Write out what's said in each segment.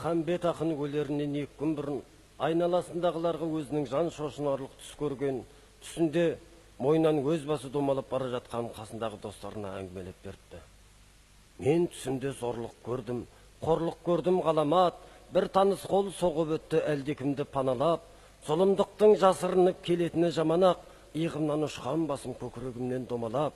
Махамбет ақын өлерінен 2 күн бұрын айналасындағыларға өзінің жан шошынарлық түс көрген түсінде мойнан өз басы домалап бара жатқан қасындағы достарына әңгімелеп берді. Мен түсімде зорлық көрдім, қорлық көрдім ғаламат, бір таныс қол соғып өтті әлдекімді паналап, зұлымдықтың жасырынып келетіні жаманақ, иығымнан ұшқан басым көкірегімнен домалап,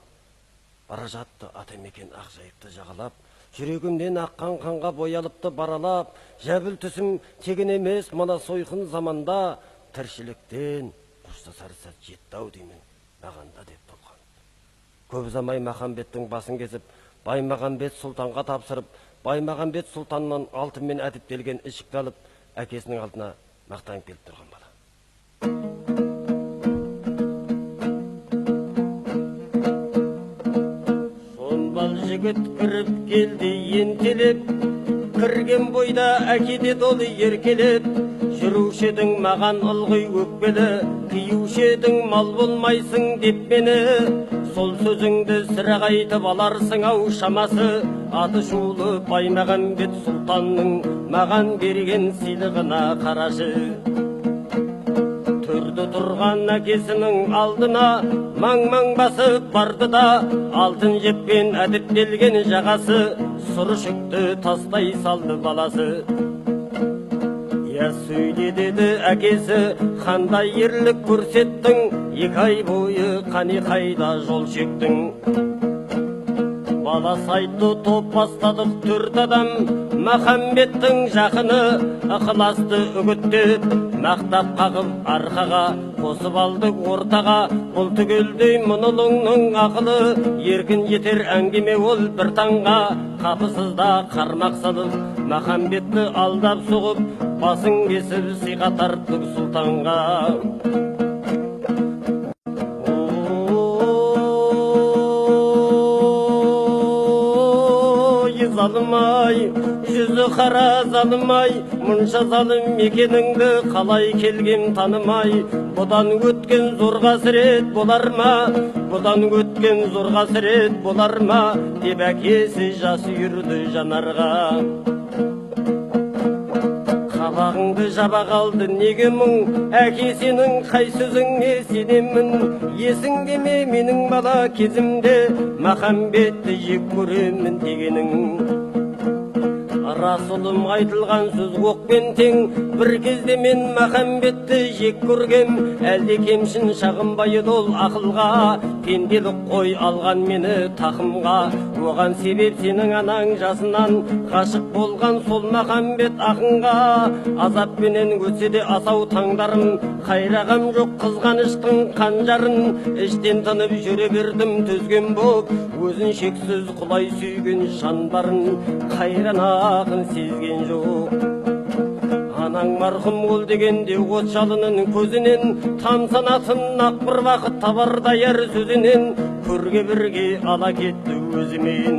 бара жатты атамекен ақ жайықты жағалап, жүрегімнен аққан қанға боялыпты баралап, жәбіл түсім тегін емес мана сойқын заманда, тіршіліктен қоштасар сәт жетті-ау деймін мағанда деп толған. Көп ұзамай Махамбеттің басын кесіп, Баймағамбет сұлтанға тапсырып, Баймағамбет сұлтаннан алтынмен әдіптелген ішікті алып, әкесінің алдына мақтан келіп тұрған бала. Сонбал жігіт кіріп келді ентелеп, кірген бойда әкеде долы еркелеп, жүруші едің маған ылғи өкпелі, киюші едің мал болмайсың деп мені, сол сөзіңді сірә қайтып аларсың ау шамасы, аты шулы Баймағамбет сұлтанның маған берген сыйлығына қарашы. Төрді тұрған әкесінің алдына маң-маң басып барды да, алтын жеппен әдіптелген жағасы, сұр шүкті тастай салды баласы. Я сөйле деді әкесі, қандай ерлік көрсеттің, 2 ай бойы қане қайда жол шектің. Бала сайтты топ бастадық 4 адам, Махамбеттің жақыны ықыласты үгіттеп, мақтап қағып арқаға қосып алдық ортаға. Бұл түгелдей мұнылыңның ақылы, еркін жетер әңгіме ол бір таңға. Қапысызда қармақ салып, Махамбетті алдап соғып, басын кесіп сыйға тарттық сұлтанға. Залымай, жүзі қара залымай, мұнша залым екеніңді қалай келгем танымай. Бұдан өткен зор қасірет болар ма, бұдан өткен зор қасірет болар ма, деп әкесі жас үйірді жанарға. Қабағыңды жаба қалды неге мұң, әкесінің қай сөзіңе сенемін. Есіңде ме менің бала кезімде, Махамбетті жек көремін дегенің. Расулым айтылған сөз оқпен тең, бір кезде мен Махамбетті жек көргем. Әлде кемшін шағынбай ол ақылға, пенделік қой алған мені тақымға. Оған себеп сенің анаң жасынан ғашық болған сол Махамбет ақынға. Азаппенен өтсе де асау таңдарым, қайрағам жоқ қызғаныштың қанжарын. Іштен тынып жүре бердім төзген боп, өзін шексіз құлай сүйген жан барын. Қайран ақын сезген жоқ. Анаң марқұм ол дегенде от жалының көзінен, тамсанатын ақ бір бақыт табар даяр сөзінен, көрге бірге ала кетті өзімен.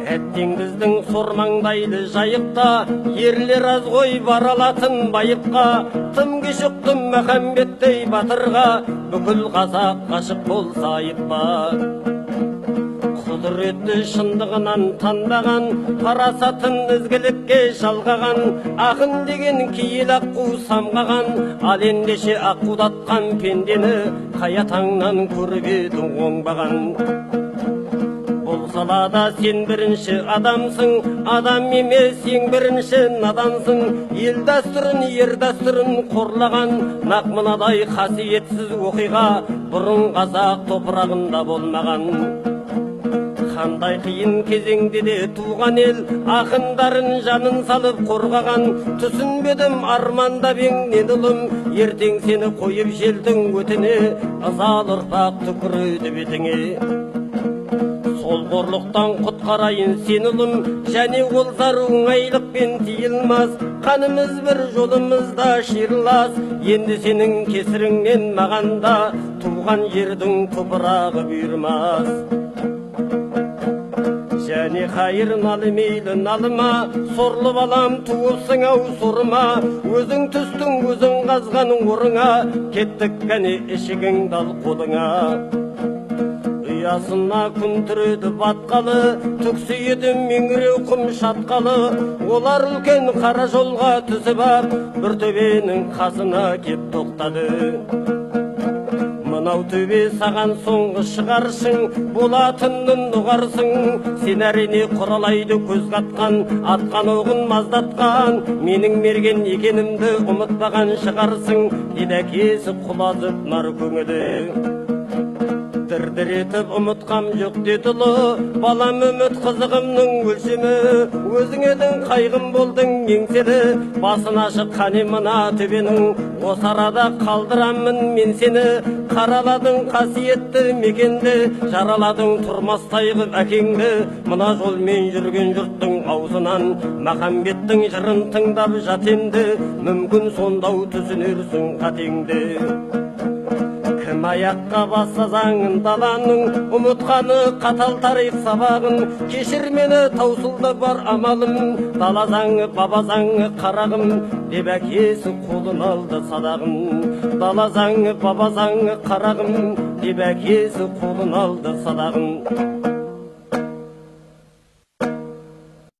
Әттең біздің сормаңдайлы жайықта, ерлер аз ғой бар алатын байыпқа. Тым кешіктім Махамбеттей батырға, бүкіл қазақ ғашық болса айып па. Құдіретті шындығынан танбаған, парасатын ізгілікке жалғаған, ақын деген киел аққу самғаған, ал ендеше аққудатқан пендені қая таңнан көріп едің оңбаған. Бұл салада сен бірінші адамсың, адам емес ең бірінші надансың. Ел дәстүрін, ер дәстүрін қорлаған, нақ мынадай қасиетсіз оқиға бұрын қазақ топырағында болмаған. Қандай қиын кезеңде де туған ел, ақындарын жанын салып қорғаған. Түсінбедім армандап еңнен ұлым, ертең сені қойып желдің өтіне, ызалы ұрпақ түкіреді бетіңе. Сол қорлықтан құтқарайын сен ұлым, және ол зар оңайлықпен тиылмас. Қанымыз бір жолымызда шиырлас, енді сенің кесіріңнен мағанда туған жердің топырағы бұйырмас. Және қайыр налы мейлі налыма, сорлы балам туылсың ау сорыма. Өзің түстің өзің қазған орыңа, кеттік кәне ішігің дал қолыңа. ұясына күн түреді батқалы, түксиеді меңіреу құм шатқалы. Олар үлкен қара жолға түсіп ап, бір төбенің қасына кеп тоқтады. Мынау төбе саған соңғы шығаршың, болатынын ұғарсың. Сен әрине құралайды көз қатқан, атқан оғын маздатқан, менің мерген екенімді ұмытпаған шығарсың. Деді әкесі құлазып нар көңілі. Дір-дір етіп ұмытқам жоқ деді ұлы, балам үміт қызығымның өлшемі. Өзің едің қайғым болдың еңселі, басын ашық қане мына төбенің. Осы арада қалдырамын мен сені, қараладың қасиетті мекенді, жараладың тұрмастай қып әкеңді. Мына жолмен жүрген жұрттың аузынан махамбеттің жырын тыңдап жатенді, мүмкін сондау түсінерсің қатеңді. Кім аяққа баса заңын даланың, ұмытқаны қатал тарих сабағын. Кешір мені таусылда бар амалым, дала заңы баба заңы қарағым, деп әкесі қолын алды садағын. Дала заңы баба заңы қарағым, деп әкесі қолын алды садағын.